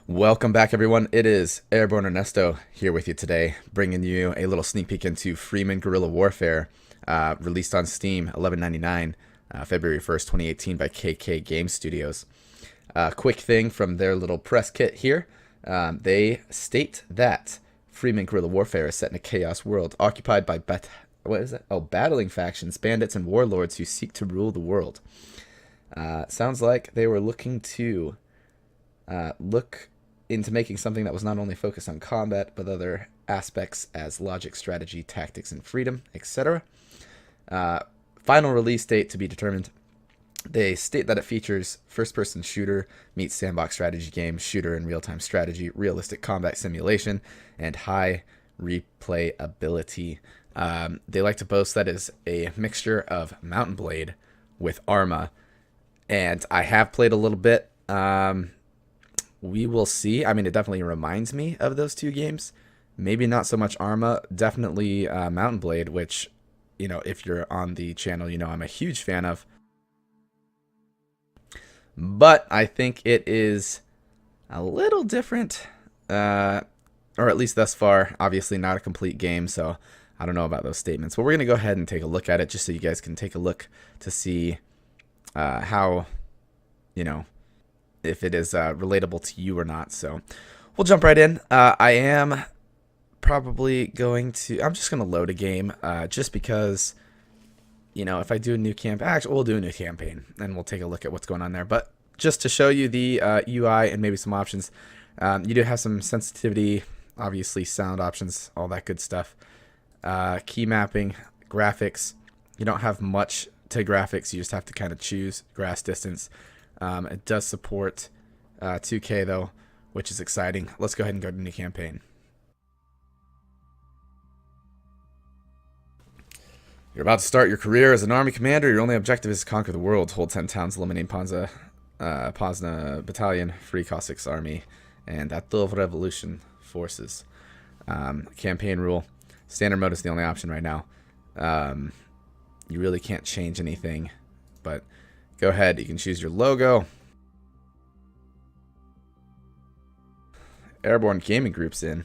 Welcome back, everyone. It is AirborneErnesto here with you today, bringing you a little sneak peek into Freeman Guerrilla Warfare, released on Steam, $11.99, February 1st, 2018, by KK Game Studios. Quick thing from their little press kit here. They state that Freeman Guerrilla Warfare is set in a chaos world occupied by battling factions, bandits, and warlords who seek to rule the world. Sounds like they were looking to look into making something that was not only focused on combat, but other aspects as logic, strategy, tactics, and freedom, etc. Final release date to be determined. They state that it features first-person shooter meets sandbox strategy game, shooter and real-time strategy, realistic combat simulation, and high replayability. They like to boast that is a mixture of Mount and Blade with Arma, and I have played a little bit. We will see. I mean, it definitely reminds me of those two games. Maybe not so much Arma, definitely Mount and Blade, which, you know, if you're on the channel, you know I'm a huge fan of. But I think it is a little different, or at least thus far. Obviously not a complete game, so I don't know about those statements. But we're going to go ahead and take a look at it just so you guys can take a look to see how, you know, if it is relatable to you or not. So we'll jump right in. I am probably going to, I'm just going to load a game just because, you know, if I do a new we'll do a new campaign and we'll take a look at what's going on there. But just to show you the UI and maybe some options, you do have some sensitivity, obviously sound options, all that good stuff. Key mapping, graphics. You don't have much to graphics. You just have to kind of choose grass distance. It does support 2K though, which is exciting. Let's go ahead and go to new campaign. You're about to start your career as an army commander. Your only objective is to conquer the world, hold 10 towns, eliminate Pozna Battalion, free Cossacks army, and Atov Revolution forces. Campaign rule. Standard mode is the only option right now. You really can't change anything, but go ahead, you can choose your logo. Airborne Gaming Group's in.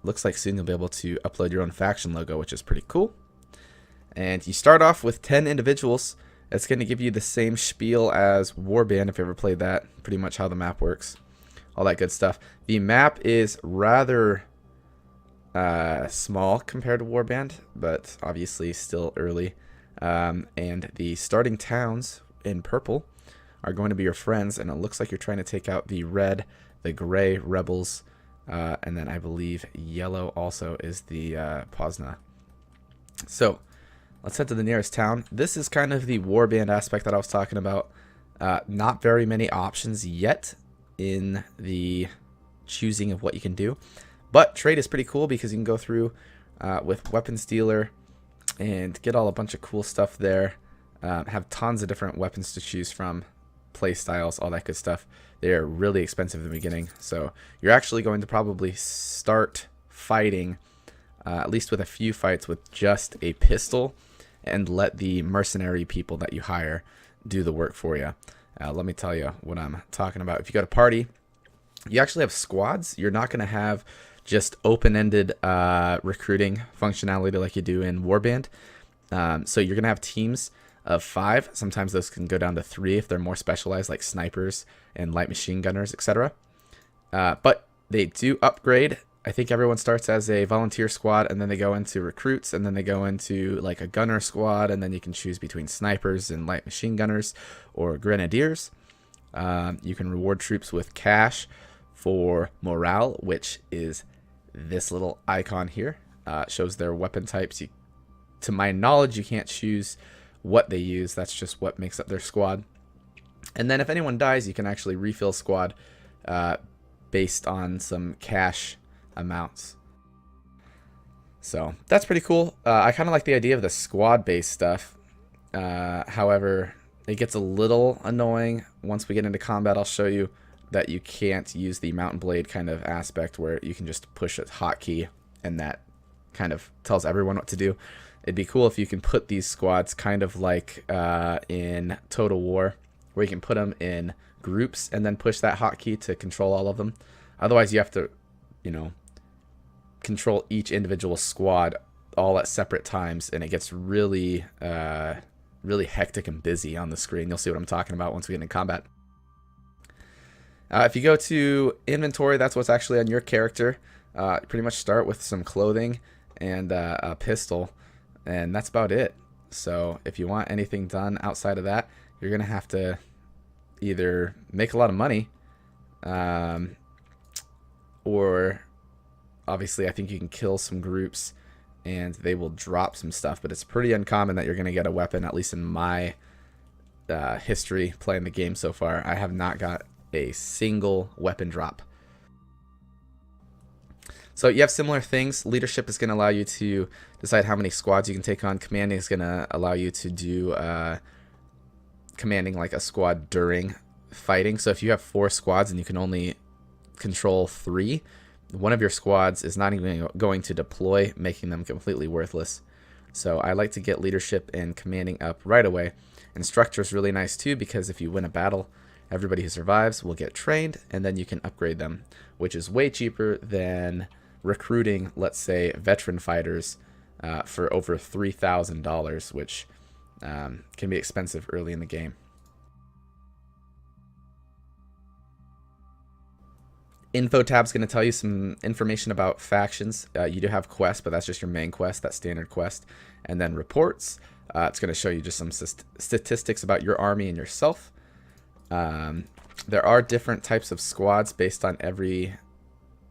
Looks like soon you'll be able to upload your own faction logo, which is pretty cool. And you start off with 10 individuals. It's going to give you the same spiel as Warband, if you ever played that. Pretty much how the map works. All that good stuff. The map is rather small compared to Warband, but obviously still early. And the starting towns in purple are going to be your friends, and it looks like you're trying to take out the red, the gray rebels, and then I believe yellow also is the Pozna. So let's head to the nearest town. This is kind of the warband aspect that I was talking about. Not very many options yet in the choosing of what you can do, but trade is pretty cool because you can go through with weapons dealer and get all a bunch of cool stuff there. Have tons of different weapons to choose from, play styles, all that good stuff. They're really expensive in the beginning, so you're actually going to probably start fighting, at least with a few fights, with just a pistol, and let the mercenary people that you hire do the work for you. Let me tell you what I'm talking about. If you go to party, you actually have squads. You're not going to have just open-ended recruiting functionality like you do in Warband. So you're going to have teams of 5. Sometimes those can go down to 3 if they're more specialized, like snipers and light machine gunners, etc. But they do upgrade. I think everyone starts as a volunteer squad, and then they go into recruits, and then they go into like a gunner squad, and then you can choose between snipers and light machine gunners or grenadiers. You can reward troops with cash for morale, which is this little icon here. Shows their weapon types. To my knowledge, you can't choose what they use. That's just what makes up their squad. And then if anyone dies, you can actually refill squad based on some cash amounts. So that's pretty cool. I kind of like the idea of the squad based stuff. However, it gets a little annoying once we get into combat. I'll show you that you can't use the Mount and Blade kind of aspect where you can just push a hotkey and that kind of tells everyone what to do. It'd be cool if you can put these squads kind of like in Total War, where you can put them in groups and then push that hotkey to control all of them. Otherwise, you have to, you know, control each individual squad all at separate times, and it gets really, really hectic and busy on the screen. You'll see what I'm talking about once we get into combat. If you go to inventory, that's what's actually on your character. You pretty much start with some clothing and a pistol, and that's about it. So if you want anything done outside of that, you're gonna have to either make a lot of money, or obviously I think you can kill some groups and they will drop some stuff, but it's pretty uncommon that you're gonna get a weapon, at least in my history playing the game so far. I have not got a single weapon drop. So you have similar things. Leadership is going to allow you to decide how many squads you can take on. Commanding is going to allow you to do commanding like a squad during fighting. So if you have 4 squads and you can only control 3, one of your squads is not even going to deploy, making them completely worthless. So I like to get leadership and commanding up right away. And structure is really nice too, because if you win a battle, everybody who survives will get trained, and then you can upgrade them, which is way cheaper than recruiting, let's say, veteran fighters for over $3,000, which can be expensive early in the game. Info tab is going to tell you some information about factions. You do have quests, but that's just your main quest, that standard quest. And then reports. It's going to show you just some statistics about your army and yourself. There are different types of squads based on every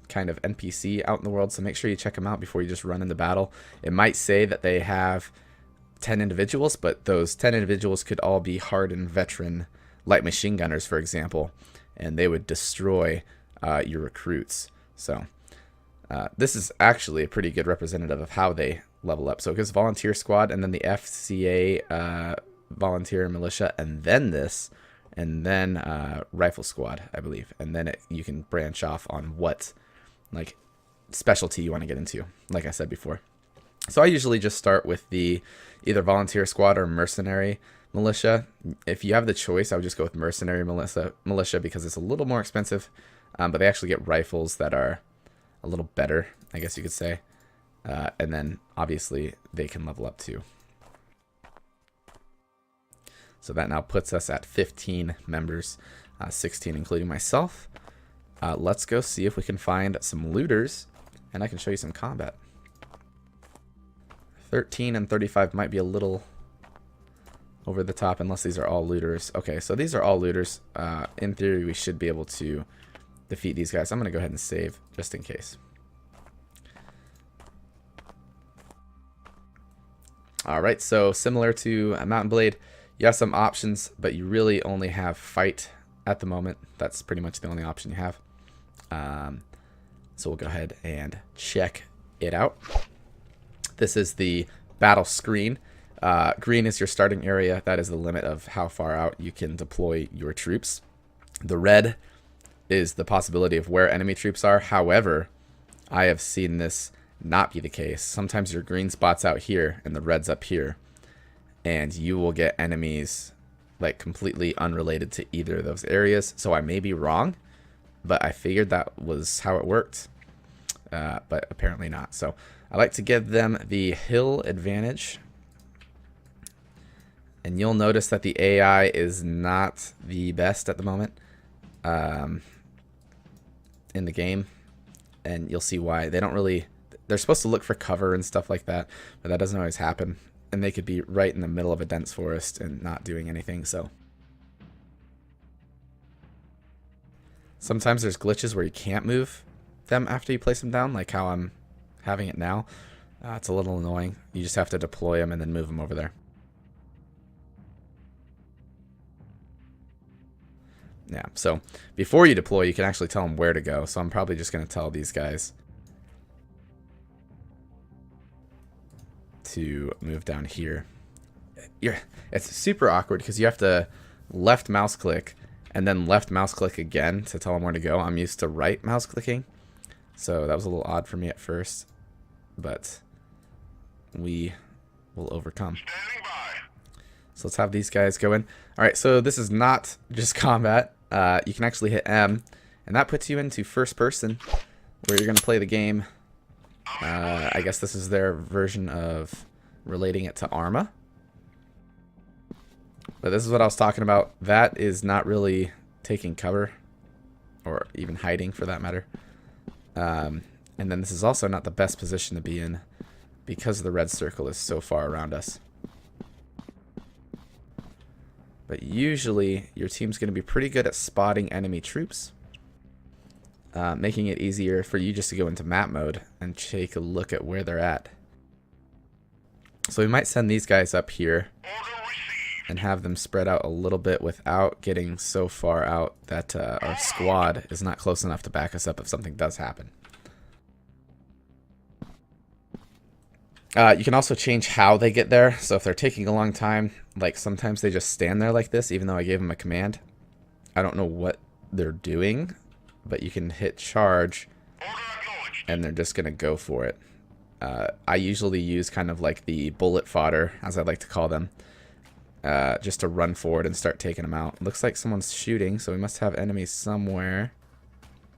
kind of NPC out in the world, so make sure you check them out before you just run into battle. It might say that they have 10 individuals, but those 10 individuals could all be hardened veteran light machine gunners, for example, and they would destroy your recruits. So this is actually a pretty good representative of how they level up. So it goes volunteer squad, and then the FCA volunteer militia, and then this, and then rifle squad, I believe, and then you can branch off on what like specialty you want to get into, like I said before. So I usually just start with the either volunteer squad or mercenary militia. If you have the choice, I would just go with mercenary militia because it's a little more expensive, but they actually get rifles that are a little better, I guess you could say, and then obviously they can level up too. So that now puts us at 15 members, 16 including myself. Let's go see if we can find some looters, and I can show you some combat. 13 and 35 might be a little over the top unless these are all looters. Okay, so these are all looters. In theory, we should be able to defeat these guys. I'm going to go ahead and save just in case. Alright, so similar to a Mountain Blade, you have some options, but you really only have fight at the moment. That's pretty much the only option you have. So we'll go ahead and check it out. This is the battle screen. Green is your starting area. That is the limit of how far out you can deploy your troops. The red is the possibility of where enemy troops are. However, I have seen this not be the case. Sometimes your green spot's out here and the red's up here, and you will get enemies like completely unrelated to either of those areas. So I may be wrong, but I figured that was how it worked, but apparently not. So I like to give them the hill advantage, and you'll notice that the AI is not the best at the moment in the game, and you'll see why. They don't really, they're supposed to look for cover and stuff like that, but that doesn't always happen, and they could be right in the middle of a dense forest and not doing anything. So sometimes there's glitches where you can't move them after you place them down, like how I'm having it now. It's a little annoying. You just have to deploy them and then move them over there. Yeah, so before you deploy, you can actually tell them where to go. So I'm probably just going to tell these guys to move down here. It's super awkward because you have to left mouse click and then left mouse click again to tell them where to go. I'm used to right mouse clicking, so that was a little odd for me at first, but we will overcome. So let's have these guys go in. All right, so this is not just combat. You can actually hit M, and that puts you into first person, where you're going to play the game. I guess this is their version of relating it to Arma. But this is what I was talking about. That is not really taking cover, or even hiding for that matter. And then this is also not the best position to be in, because the red circle is so far around us. But usually your team's going to be pretty good at spotting enemy troops, making it easier for you just to go into map mode and take a look at where they're at. So we might send these guys up here and have them spread out a little bit without getting so far out that our squad is not close enough to back us up if something does happen. You can also change how they get there. So if they're taking a long time, like sometimes they just stand there like this, even though I gave them a command. I don't know what they're doing, but you can hit charge and they're just going to go for it. I usually use kind of like the bullet fodder, as I like to call them, just to run forward and start taking them out. Looks like someone's shooting, so we must have enemies somewhere.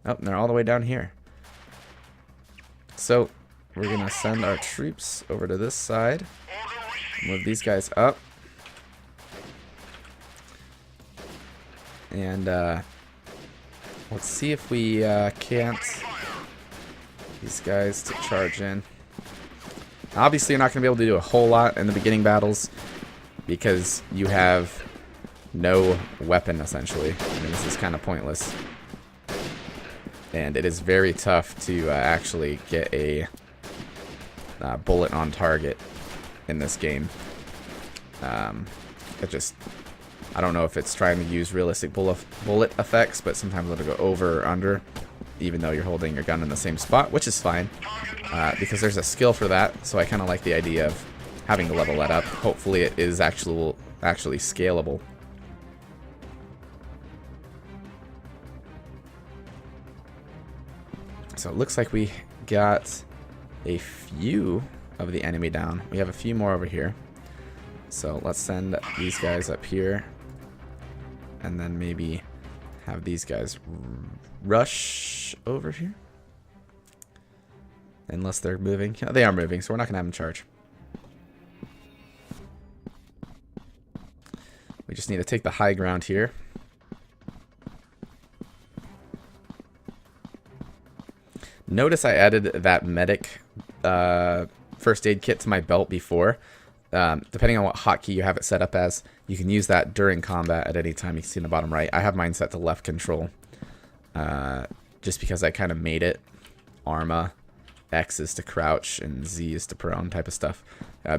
Oh, they're all the way down here. So we're going to send our troops over to this side. Move these guys up. And let's see if we can't these guys to charge in. Obviously, you're not going to be able to do a whole lot in the beginning battles because you have no weapon, essentially. I mean, this is kind of pointless. And it is very tough to actually get a bullet on target in this game. I don't know if it's trying to use realistic bullet effects, but sometimes it'll go over or under, even though you're holding your gun in the same spot, which is fine, because there's a skill for that. So I kind of like the idea of having to level that up. Hopefully it is actually scalable. So it looks like we got a few of the enemy down. We have a few more over here. So let's send these guys up here. And then maybe have these guys rush over here. Unless they're moving. Yeah, they are moving, so we're not going to have them charge. We just need to take the high ground here. Notice I added that medic first aid kit to my belt before. Depending on what hotkey you have it set up as, you can use that during combat at any time. You can see in the bottom right. I have mine set to left control. Just because I kind of made it. Arma, X is to crouch, and Z is to prone type of stuff.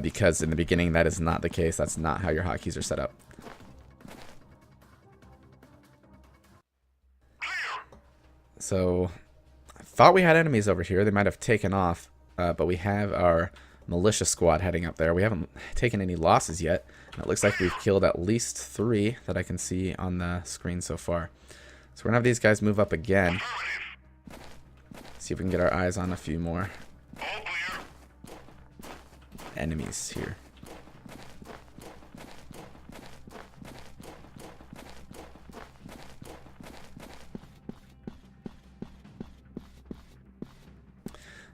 Because in the beginning that is not the case. That's not how your hotkeys are set up. So I thought we had enemies over here. They might have taken off. But we have our militia squad heading up there. We haven't taken any losses yet. It looks like we've killed at least 3 that I can see on the screen so far. So we're going to have these guys move up again. See if we can get our eyes on a few more enemies here.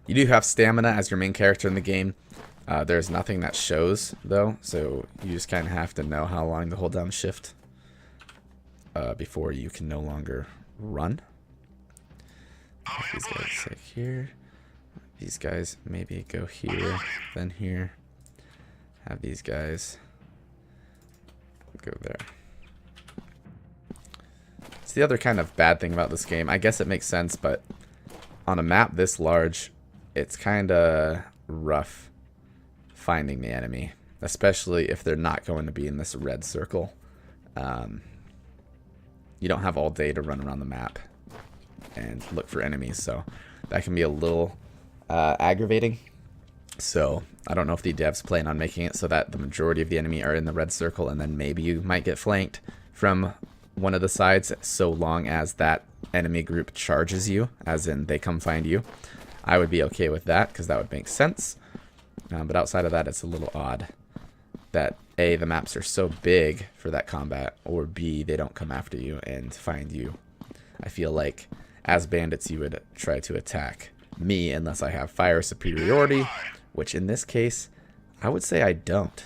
You do have stamina as your main character in the game. There's nothing that shows, though, so you just kind of have to know how long to hold down shift before you can no longer run. These guys sit here. These guys maybe go here, then here. Have these guys go there. It's the other kind of bad thing about this game. I guess it makes sense, but on a map this large, it's kind of rough finding the enemy, especially if they're not going to be in this red circle. You don't have all day to run around the map and look for enemies, so that can be a little aggravating. So I don't know if the devs plan on making it so that the majority of the enemy are in the red circle, and then maybe you might get flanked from one of the sides, so long as that enemy group charges you, as in they come find you. I would be okay with that, because that would make sense. But outside of that, it's a little odd that A, the maps are so big for that combat, or B, they don't come after you and find you. I feel like as bandits you would try to attack me unless I have fire superiority, which in this case, I would say I don't.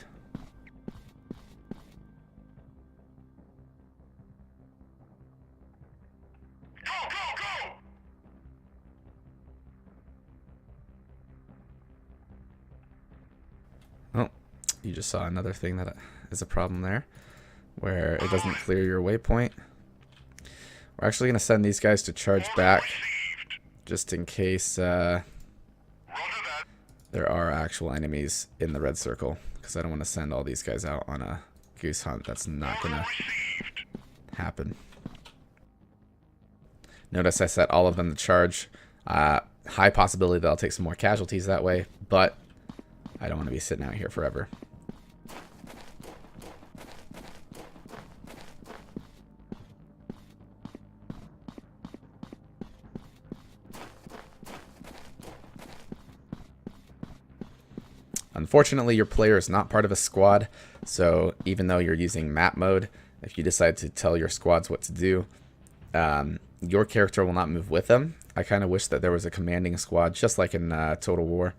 Oh, you just saw another thing that is a problem there, where it doesn't clear your waypoint. We're actually going to send these guys to charge back, just in case there are actual enemies in the red circle, because I don't want to send all these guys out on a goose hunt. That's not going to happen. Notice I set all of them to charge. High possibility that I'll take some more casualties that way, but I don't want to be sitting out here forever. Unfortunately, your player is not part of a squad, so even though you're using map mode, if you decide to tell your squads what to do, your character will not move with them. I kind of wish that there was a commanding squad, just like in Total War,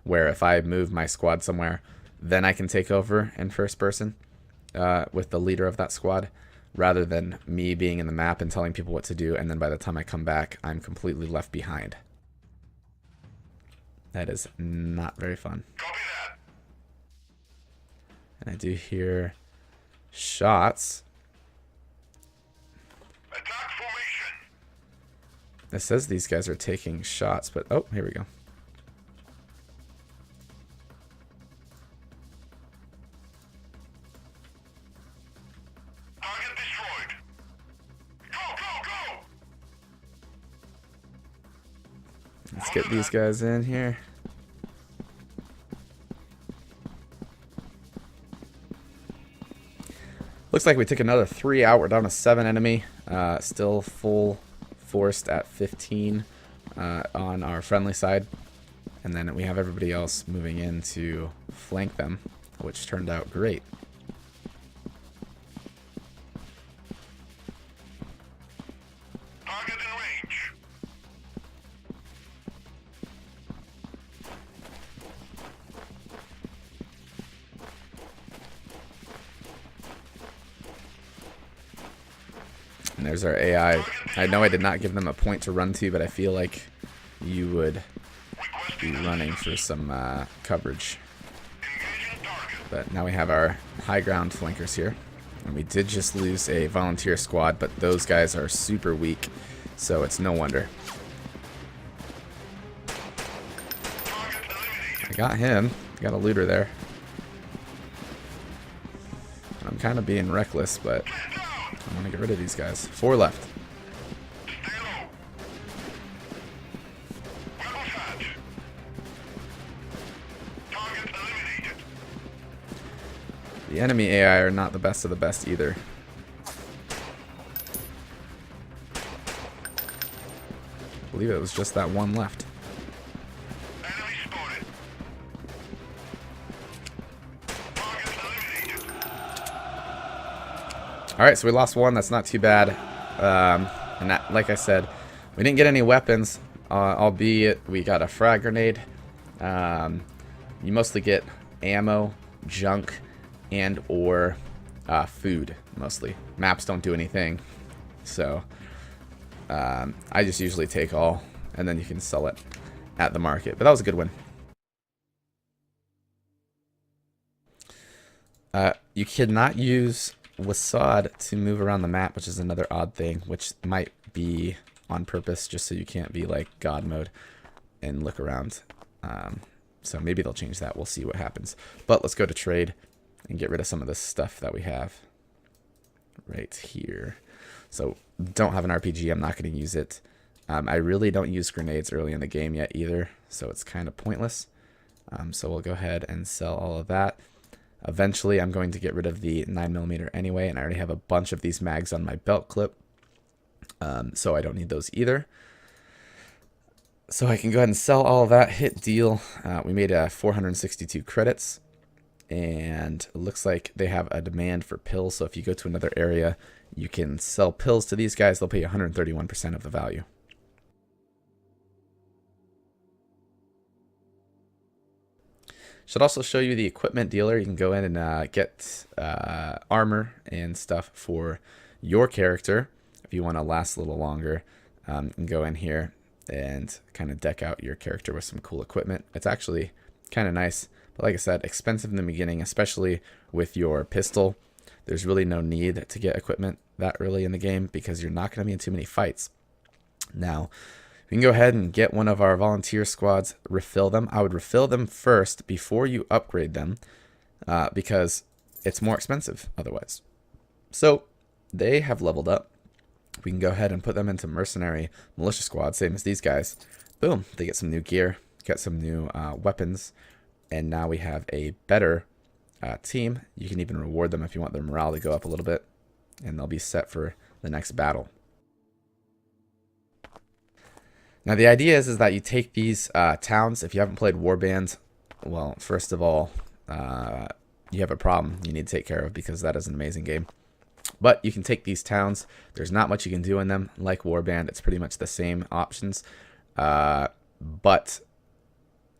where if I move my squad somewhere, then I can take over in first person with the leader of that squad, rather than me being in the map and telling people what to do, and then by the time I come back, I'm completely left behind. That is not very fun. And I do hear shots. Attack formation. It says these guys are taking shots, but oh, here we go. Target destroyed. Go, go, go! Let's get these guys in here. Looks like we took another 3 out. We're down to 7 enemy. Still full forced at 15 on our friendly side. And then we have everybody else moving in to flank them, which turned out great. Target in range. And there's our AI. I know I did not give them a point to run to, but I feel like you would be running for some coverage. But now we have our high ground flankers here. And we did just lose a volunteer squad, but those guys are super weak, so it's no wonder. I got him. Got a looter there. I'm kind of being reckless, but I want to get rid of these guys. 4 left. The enemy AI are not the best of the best either. I believe it was just that one left. Alright, so we lost 1. That's not too bad. And that, like I said, we didn't get any weapons, albeit we got a frag grenade. You mostly get ammo, junk, and or food, mostly. Maps don't do anything, so I just usually take all, and then you can sell it at the market. But that was a good win. You cannot use Wasad to move around the map, which is another odd thing, which might be on purpose just so you can't be like God mode and look around. So maybe they'll change that. We'll see what happens. But let's go to trade and get rid of some of this stuff that we have right here. So don't have an RPG. I'm not going to use it. I really don't use grenades early in the game yet either, so it's kind of pointless. So we'll go ahead and sell all of that. Eventually, I'm going to get rid of the 9mm anyway, and I already have a bunch of these mags on my belt clip, so I don't need those either. So I can go ahead and sell all of that, hit deal. We made 462 credits, and it looks like they have a demand for pills. So if you go to another area, you can sell pills to these guys. They'll pay 131% of the value. Should also show you the equipment dealer. You can go in and get armor and stuff for your character if you want to last a little longer. You can go in here and kind of deck out your character with some cool equipment. It's actually kind of nice, but like I said, expensive in the beginning, especially with your pistol. There's really no need to get equipment that early in the game because you're not going to be in too many fights. Now, we can go ahead and get one of our volunteer squads, refill them. I would refill them first before you upgrade them because it's more expensive otherwise. So they have leveled up. We can go ahead and put them into mercenary militia squad, same as these guys. Boom, they get some new gear, get some new weapons, and now we have a better team. You can even reward them if you want their morale to go up a little bit, and they'll be set for the next battle. Now the idea is that you take these towns. If you haven't played Warband, well, first of all, you have a problem you need to take care of because that is an amazing game. But you can take these towns. There's not much you can do in them. Like Warband, it's pretty much the same options. But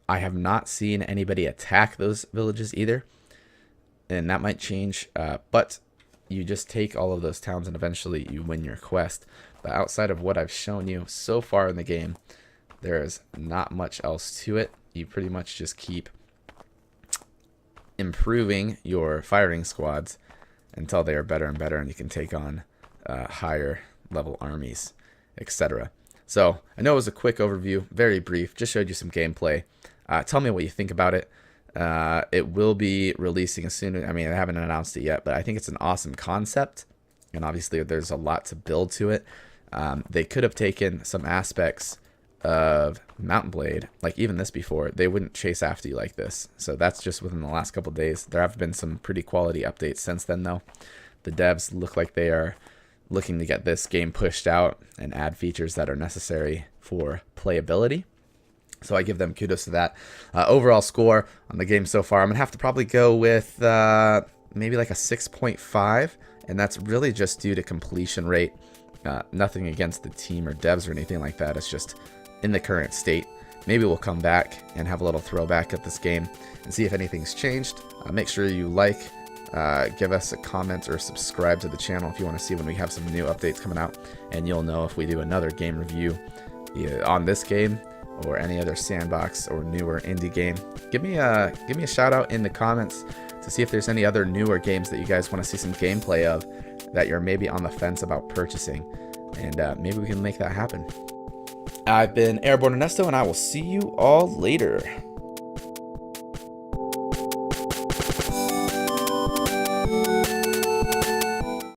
I have not seen anybody attack those villages either. And that might change. But you just take all of those towns and eventually you win your quest. But outside of what I've shown you so far in the game, there's not much else to it. You pretty much just keep improving your firing squads until they are better and better, and you can take on higher level armies, etc. So I know it was a quick overview, very brief, just showed you some gameplay. Tell me what you think about it. It will be releasing as soon as, I mean, I haven't announced it yet, but I think it's an awesome concept, and obviously there's a lot to build to it. They could have taken some aspects of Mountain Blade, like even this before. They wouldn't chase after you like this. So that's just within the last couple days. There have been some pretty quality updates since then, though. The devs look like they are looking to get this game pushed out and add features that are necessary for playability. So I give them kudos to that. Overall score on the game so far, I'm going to have to probably go with maybe like a 6.5. And that's really just due to completion rate. Nothing against the team or devs or anything like that. It's just in the current state. Maybe we'll come back and have a little throwback at this game and see if anything's changed. Make sure you like, give us a comment, or subscribe to the channel if you want to see when we have some new updates coming out, and you'll know if we do another game review on this game or any other sandbox or newer indie game. Give me a shout out in the comments to see if there's any other newer games that you guys want to see some gameplay of that you're maybe on the fence about purchasing, and maybe we can make that happen. I've been AirborneErnesto, and I will see you all later.